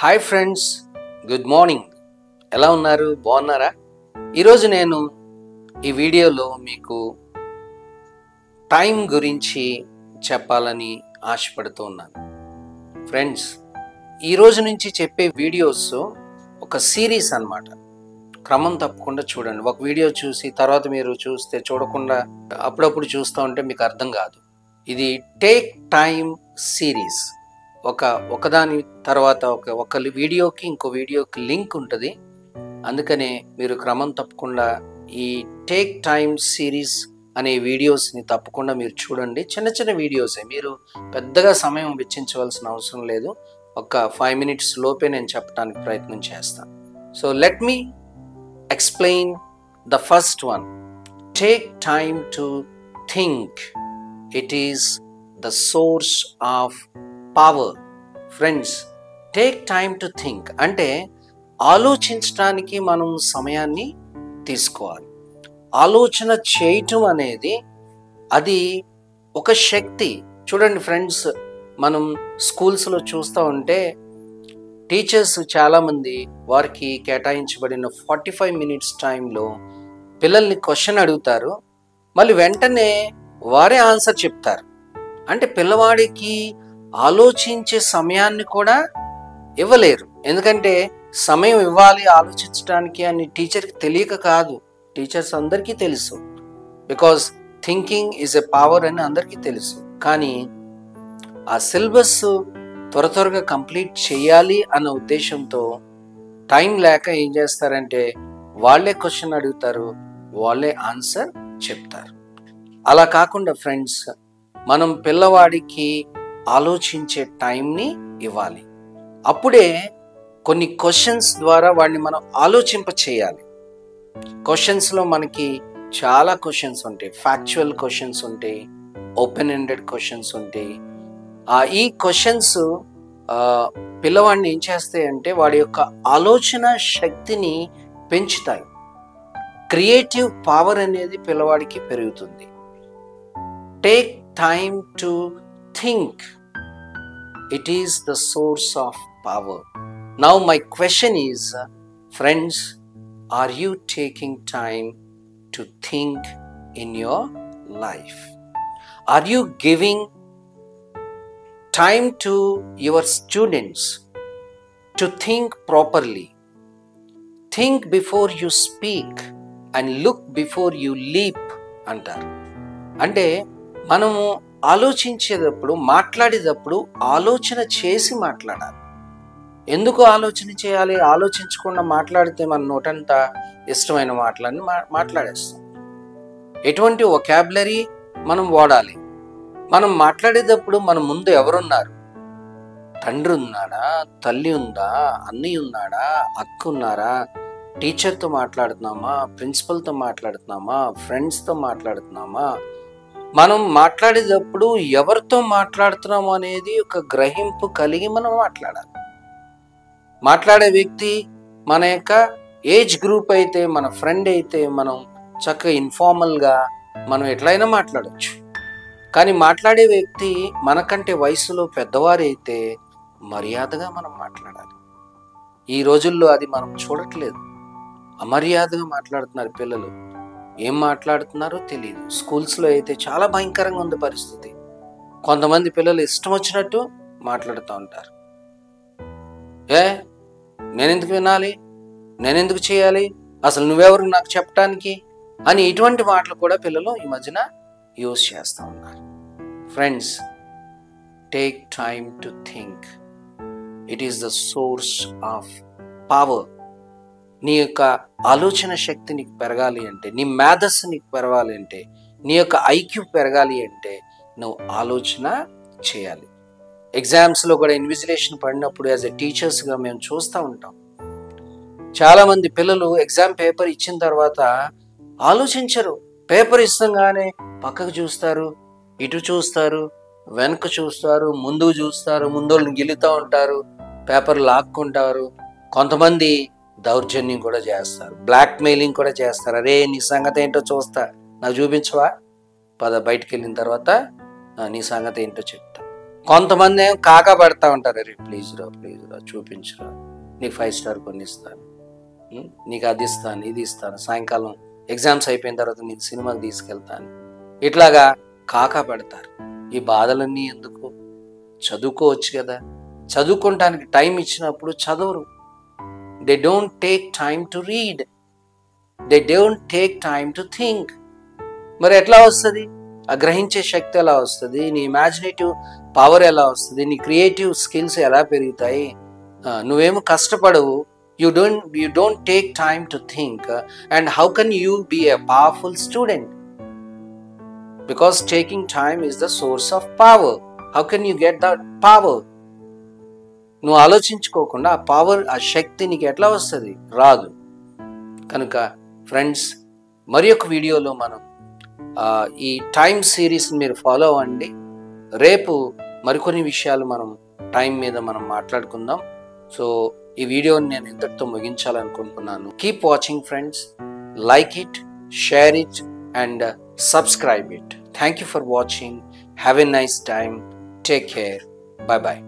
Hi friends, good morning. ఎలా ఉన్నారు? బాగున్నారా? ఈరోజు నేను ఈ వీడియోలో మీకు టైం గురించి చెప్పాలని ఆశపడుతూ ఉన్నాను. ఫ్రెండ్స్, ఈరోజు నుంచి చెప్పే వీడియోస్ ఒక సిరీస్ అన్నమాట. క్రమం తప్పకుండా చూడండి. ఒక వీడియో చూసి తర్వాత మీరు చూస్తే చూడకుండా అప్పుడప్పుడు చూస్తూ ఉంటే మీకు అర్థం కాదు. ఇది టేక్ టైం సిరీస్. ఒకదాని తర్వాత ఒక వీడియోకి ఇంకో వీడియోకి లింక్ ఉంటుంది. అందుకనే మీరు క్రమం తప్పకుండా ఈ టేక్ టైం సిరీస్ అనే వీడియోస్ని తప్పకుండా మీరు చూడండి. చిన్న చిన్న వీడియోసే, మీరు పెద్దగా సమయం వెచ్చించవలసిన అవసరం లేదు. ఒక 5 minutes లోపే నేను చెప్పడానికి ప్రయత్నం చేస్తాను. So let me explain the first one. Take time to think. It is the source of power. Friends, take time to think అంటే ఆలోచించడానికి మనం సమయాన్ని తీసుకోవాలి. ఆలోచన చేయటం అనేది అది ఒక శక్తి. చూడండి ఫ్రెండ్స్, మనం స్కూల్స్లో చూస్తూ ఉంటే టీచర్స్ చాలామంది వారికి కేటాయించబడిన 45 minutes టైంలో పిల్లల్ని క్వశ్చన్ అడుగుతారు, మళ్ళీ వెంటనే వారే ఆన్సర్ చెప్తారు. అంటే పిల్లవాడికి ఆలోచించే సమయాన్ని కూడా ఇవ్వలేరు. ఎందుకంటే సమయం ఇవ్వాలి ఆలోచించడానికి అని టీచర్కి తెలియక కాదు, టీచర్స్ అందరికీ తెలుసు. Because thinking is a power అని అందరికీ తెలుసు. కానీ ఆ సిలబస్ త్వరగా కంప్లీట్ చేయాలి అన్న ఉద్దేశంతో టైం లేక ఏం చేస్తారంటే వాళ్ళే క్వశ్చన్ అడుగుతారు, వాళ్ళే ఆన్సర్ చెప్తారు. అలా కాకుండా ఫ్రెండ్స్, మనం పిల్లవాడికి ఆలోచించే టైంని ఇవ్వాలి. అప్పుడే కొన్ని క్వశ్చన్స్ ద్వారా వాడిని మనం ఆలోచింప చేయాలి. క్వశ్చన్స్లో మనకి చాలా క్వశ్చన్స్ ఉంటాయి. ఫ్యాక్చువల్ క్వశ్చన్స్ ఉంటాయి, ఓపెన్ ఎండెడ్ క్వశ్చన్స్ ఉంటాయి. ఈ క్వశ్చన్స్ పిల్లవాడిని ఏం చేస్తాయంటే వాడి యొక్క ఆలోచన శక్తిని పెంచుతాయి. క్రియేటివ్ పవర్ అనేది పిల్లవాడికి పెరుగుతుంది. Take time to think. It is the source of power. Now my question is, friends, are you taking time to think in your life? Are you giving time to your students to think properly? Think before you speak and look before you leap అంటారు. అంటే మనము ఆలోచించేటప్పుడు, మాట్లాడేటప్పుడు ఆలోచన చేసి మాట్లాడాలి. ఎందుకు ఆలోచన చేయాలి? ఆలోచించకుండా మాట్లాడితే మన నోటంతా ఇష్టమైన మాటలన్నీ మాట్లాడేస్తాం. ఎటువంటి వొకాబులరీ మనం వాడాలి? మనం మాట్లాడేటప్పుడు మన ముందు ఎవరున్నారు? తండ్రి ఉన్నాడా? తల్లి ఉందా? అన్నయ్య ఉన్నాడా? అక్క ఉన్నారా? టీచర్తో మాట్లాడుతున్నామా? ప్రిన్సిపల్తో మాట్లాడుతున్నామా? ఫ్రెండ్స్తో మాట్లాడుతున్నామా? మనం మాట్లాడేటప్పుడు ఎవరితో మాట్లాడుతున్నాము అనేది ఒక గ్రహింపు కలిగి మనం మాట్లాడాలి. మాట్లాడే వ్యక్తి మన యొక్క ఏజ్ గ్రూప్ అయితే, మన ఫ్రెండ్ అయితే మనం చక్కగా ఇన్ఫార్మల్గా మనం ఎట్లయినా మాట్లాడవచ్చు. కానీ మాట్లాడే వ్యక్తి మనకంటే వయసులో పెద్దవారైతే మర్యాదగా మనం మాట్లాడాలి. ఈ రోజుల్లో అది మనం చూడట్లేదు. అమర్యాదగా మాట్లాడుతున్నారు పిల్లలు. ఏం మాట్లాడుతున్నారో తెలియదు. స్కూల్స్లో అయితే చాలా భయంకరంగా ఉంది పరిస్థితి. కొంతమంది పిల్లలు ఇష్టం వచ్చినట్టు మాట్లాడుతూ ఉంటారు. నేనెందుకు వినాలి? నేనెందుకు చేయాలి? అసలు నువ్వెవరు నాకు చెప్పడానికి అని ఇటువంటి మాటలు కూడా పిల్లలు ఈ మధ్యన యూజ్ చేస్తూ ఉన్నారు. Friends, take time to think. It is the source of power. నీ యొక్క ఆలోచన శక్తి నీకు పెరగాలి అంటే, నీ మేధస్సు నీకు పెరగాలి అంటే, నీ యొక్క ఐక్యూ పెరగాలి అంటే నువ్వు ఆలోచన చేయాలి. ఎగ్జామ్స్లో కూడా ఇన్విజిలేషన్ పడినప్పుడు యాజ్ ఎ టీచర్స్గా మేము చూస్తూ ఉంటాం. చాలామంది పిల్లలు ఎగ్జామ్ పేపర్ ఇచ్చిన తర్వాత ఆలోచించరు. పేపర్ ఇస్తాగానే పక్కకు చూస్తారు, ఇటు చూస్తారు, వెనక చూస్తారు, ముందుకు చూస్తారు, ముందోళ్ళని గిలుతూ ఉంటారు, పేపర్ లాక్కుంటారు. కొంతమంది దౌర్జన్యం కూడా చేస్తారు, బ్లాక్ మెయిలింగ్ కూడా చేస్తారు. అరే నీ సంగతి ఏంటో చూస్తా, నాకు చూపించవా, పద బయటికి వెళ్ళిన తర్వాత నీ సంగతి ఏంటో చెప్తా. కొంతమంది ఏం కాకా పడతా ఉంటారు, అరే ప్లీజ్ రా చూపించురా, నీకు 5 స్టార్ కొనిస్తాను, నీకు అది ఇస్తాను, ఇది ఇస్తాను, సాయంకాలం ఎగ్జామ్స్ అయిపోయిన తర్వాత నీకు సినిమాకి తీసుకెళ్తాను, ఇట్లాగా కాకా పెడతారు. ఈ బాధలన్నీ ఎందుకు? చదువుకోవచ్చు కదా. చదువుకోవటానికి టైం ఇచ్చినప్పుడు చదవరు. They don't take time to read, they don't take time to think. మరి ఎట్లా వస్తుంది? ఆ గ్రహించే శక్తి ఎలా వస్తుంది? నీ ఇమాజినేటివ్ పవర్ ఎలా వస్తుంది? నీ క్రియేటివ్ స్కిల్స్ ఎలా పెరుగుతాయి? నువ్వేమో కష్టపడవు. You don't take time to think, and how can you be a powerful student? Because taking time is the source of power. How can you get that power? నువ్వు ఆలోచించుకోకుండా ఆ power, ఆ శక్తి నీకు ఎట్లా వస్తుంది? రాదు. కనుక ఫ్రెండ్స్, మరి ఒక వీడియోలో మనం ఈ టైం సిరీస్ మీరు ఫాలో అవ్వండి. రేపు మరికొన్ని విషయాలు మనం టైం మీద మనం మాట్లాడుకుందాం. సో ఈ వీడియోని నేను ఇంతటితో ముగించాలనుకుంటున్నాను. Keep watching friends, like it, share it and subscribe it. Thank you for watching. Have a nice time. Take care. Bye bye.